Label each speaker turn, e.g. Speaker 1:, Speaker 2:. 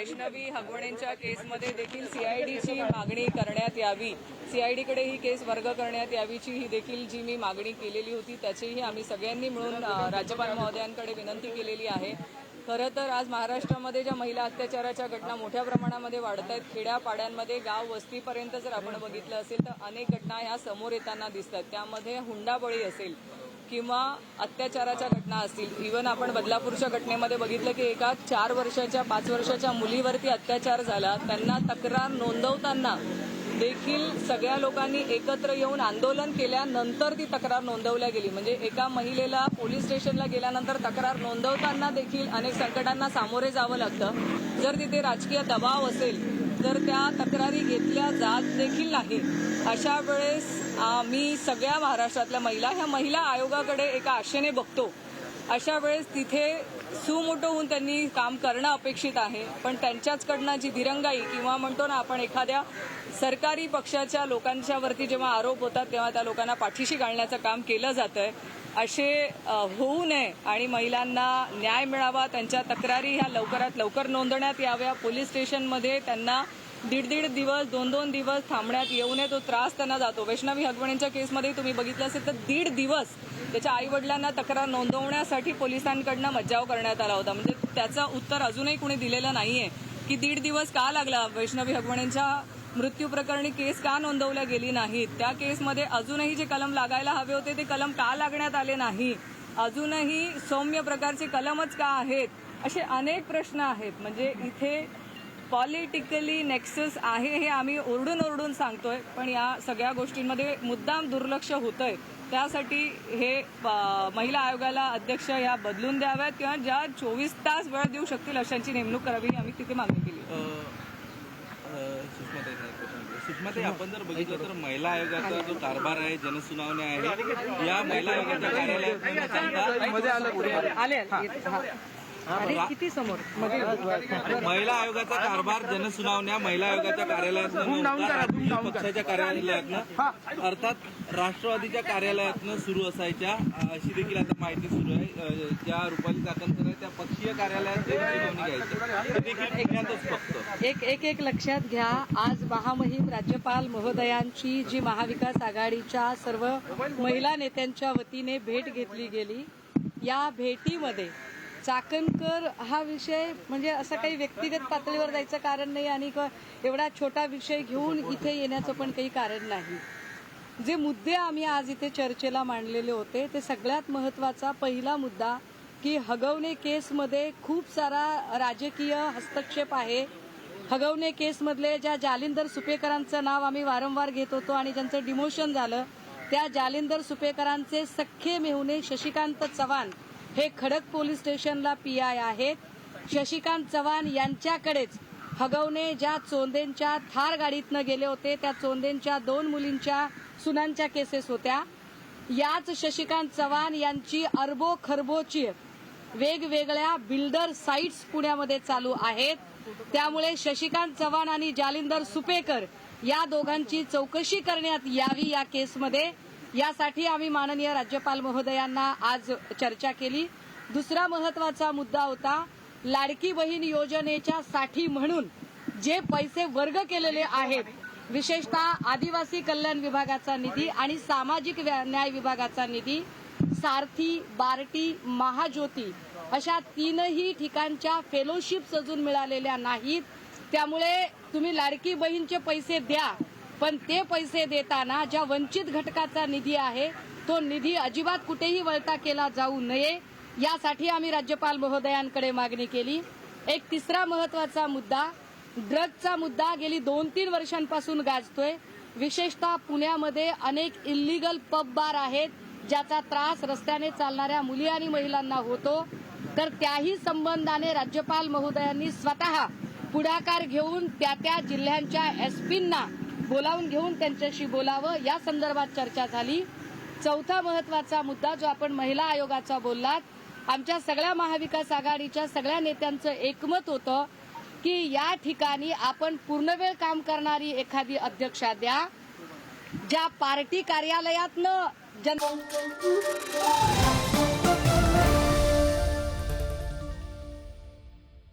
Speaker 1: वैष्णवी हगवणेंच्या केसमध्ये देखील सीआयडीची मागणी करण्यात यावी, सीआयडीकडे ही केस वर्ग करण्यात यावीची ही देखील जी मी मागणी केलेली होती त्याचीही आम्ही सगळ्यांनी मिळून राज्यपाल महोदयांकडे विनंती केलेली आहे। खरं तर आज महाराष्ट्रामध्ये ज्या महिला अत्याचाराच्या घटना मोठ्या प्रमाणामध्ये वाढत आहेत, खेड्यापाड्यांमध्ये गाव वस्तीपर्यंत जर आपण बघितलं असेल तर अनेक घटना ह्या समोर येताना दिसतात। त्यामध्ये हुंडाबळी असेल किंवा अत्याचाराच्या घटना असतील। इव्हन आपण बदलापूरच्या घटनेमध्ये बघितलं की एका 4 वर्षाच्या 5 वर्षाच्या मुलीवरती अत्याचार झाला, त्यांना तक्रार नोंदवताना देखील सगळ्या लोकांनी एकत्र येऊन आंदोलन केल्यानंतर ती तक्रार नोंदवल्या गेली। म्हणजे एका महिलेला पोलीस स्टेशनला गेल्यानंतर तक्रार नोंदवताना देखील अनेक संकटांना सामोरे जावं लागतं। जर तिथे राजकीय दबाव असेल तर त्या तक्रारी घेतल्या जात देखील नाही। अशा वेळेस आम्ही सगळ्या महाराष्ट्रातल्या महिला आयोगाकडे एका आशेने बघतो। अशा वेळेस तिथे सुमोटो होऊन त्यांनी काम करणं अपेक्षित आहे, पण त्यांच्याचकडनं जी दिरंगाई किंवा म्हणतो ना आपण एखाद्या सरकारी पक्षाच्या लोकांच्यावरती जेव्हा आरोप होतात तेव्हा त्या लोकांना पाठीशी घालण्याचं काम केलं जातंय। असे होऊ नये आणि महिलांना न्याय मिळावा, त्यांच्या तक्रारी ह्या लवकरात लवकर नोंदवण्यात याव्या। पोलीस स्टेशनमध्ये त्यांना 1.5 दिवस 2 दिवस थांबण्यात येऊ नये, तो त्रास त्यांना जातो। वैष्णवी हगवणेंच्या केसमध्ये तुम्ही बघितलं असेल तर 1.5 दिवस त्याच्या आईवडिलांना तक्रार नोंदवण्यासाठी पोलिसांकडनं मज्जाव करण्यात आला होता। म्हणजे त्याचं उत्तर अजूनही कुणी दिलेलं नाहीये की 1.5 दिवस का लागला, वैष्णवी हगवणेंच्या मृत्यू प्रकरणी केस का नोंदवल्या गेली नाहीत, त्या केसमध्ये अजूनही जे कलम लागायला हवे होते ते कलम का लागण्यात आले नाही, अजूनही सौम्य प्रकारचे कलमच का आहेत, असे अनेक प्रश्न आहेत। म्हणजे इथे पॉलिटिकली नेक्सस आहे हे आम्ही ओरडून सांगतोय, पण या सगळ्या गोष्टींमध्ये मुद्दाम दुर्लक्ष होतंय। त्यासाठी हे महिला आयोगाला अध्यक्ष या बदलून द्याव्यात किंवा ज्या 24 तास वेळ देऊ शकतील अशांची नेमणूक करावी, आम्ही तिथे मागणी केली।
Speaker 2: सुषमाताई, आपण जर बघितलं तर महिला आयोगाचा जो कारभार आहे, जनसुनावण्या आहे, या महिला आयोगाच्या कार्यालयात
Speaker 1: किती समोर
Speaker 2: महिला आयोगाचा कारभार, जनसुनावण्या महिला आयोगाच्या कार्यालयातनं, पक्षाच्या कार्यालयातनं अर्थात राष्ट्रवादीच्या कार्यालयातनं सुरू असायच्या, अशी देखील आता माहिती सुरू आहे। ज्या रुपाली चाकणकर आहे त्या पक्षीय कार्यालयात जनसुनावणी घ्यायची देखील फक्त
Speaker 3: एक लक्षात घ्या। आज महामहिम राज्यपाल महोदयांची जी महाविकास आघाडीच्या सर्व महिला नेत्यांच्या वतीने भेट घेतली गेली, या भेटीमध्ये चाकणकर हा विषय म्हणजे असं काही व्यक्तिगत पातळीवर जायचं कारण नाही आणि एवढा छोटा विषय घेऊन इथे येण्याचं पण काही कारण नाही। जे मुद्दे आम्ही आज इथे चर्चेला मांडलेले होते ते सगळ्यात महत्वाचा पहिला मुद्दा की हगवणे केसमध्ये खूप सारा राजकीय हस्तक्षेप आहे। हगवणे केसमधले ज्या जालिंदर सुपेकरांचं नाव आम्ही वारंवार घेत होतो आणि ज्यांचं डिमोशन झालं, त्या जालिंदर सुपेकरांचे सख्खे मेहुणे शशिकांत चव्हाण हे खडक पोलीस स्टेशनला पीआय आहेत। शशिकांत चव्हाण यांच्याकडेच हगवणे ज्या चोंदेंच्या थार गाडीतनं गेले होते त्या चोंदेंच्या 2 मुलींच्या सुनांच्या केसेस होत्या। याच शशिकांत चव्हाण यांची अरबो खरबोची वेगवेगळ्या बिल्डर साइट्स पुण्यामध्ये चालू आहेत। त्यामुळे शशिकांत चव्हाण आणि जालिंदर सुपेकर या दोघांची चौकशी करण्यात यावी या केसमध्ये, यासाठी आम्ही माननीय राज्यपाल महोदयांना आज चर्चा केली। दुसरा महत्वाचा मुद्दा होता लाडकी बहीण योजनेच्या साठी म्हणून जे पैसे वर्ग केलेले आहेत, विशेषतः आदिवासी कल्याण विभागाचा निधी आणि सामाजिक न्याय विभागाचा निधी, सारथी, बार्टी, महाज्योती अशा 3ही ठिकाणच्या फेलोशिप्स अजून मिळालेल्या नाहीत। त्यामुळे तुम्ही लाडकी बहीणचे पैसे द्या, पण ते पैसे देताना ज्या वंचित घटकाचा निधी आहे तो निधी अजिबात कुठेही वळता केला जाऊ नये, यासाठी आम्ही राज्यपाल महोदयांकडे मागणी केली। एक तिसरा महत्वाचा मुद्दा, ड्रग्जचा मुद्दा गेली 2-3 वर्षांपासून गाजतोय। विशेषतः पुण्यामध्ये अनेक इल्लीगल पब बार आहेत ज्याचा त्रास रस्त्याने चालणाऱ्या मुली आणि महिलांना होतो, तर त्याही संबंधाने राज्यपाल महोदयांनी स्वतः पुढाकार घेऊन त्या जिल्ह्यांच्या एसपींना बोलावून घेऊन त्यांच्याशी बोलावं, या संदर्भात चर्चा झाली। चौथा महत्वाचा मुद्दा जो आपण महिला आयोगाचा बोललात, आमच्या सगळ्या महाविकास आघाडीच्या सगळ्या नेत्यांचं एकमत होतं की या ठिकाणी आपण पूर्णवेळ काम करणारी एखादी अध्यक्षा द्या, ज्या पार्टी कार्यालयातनं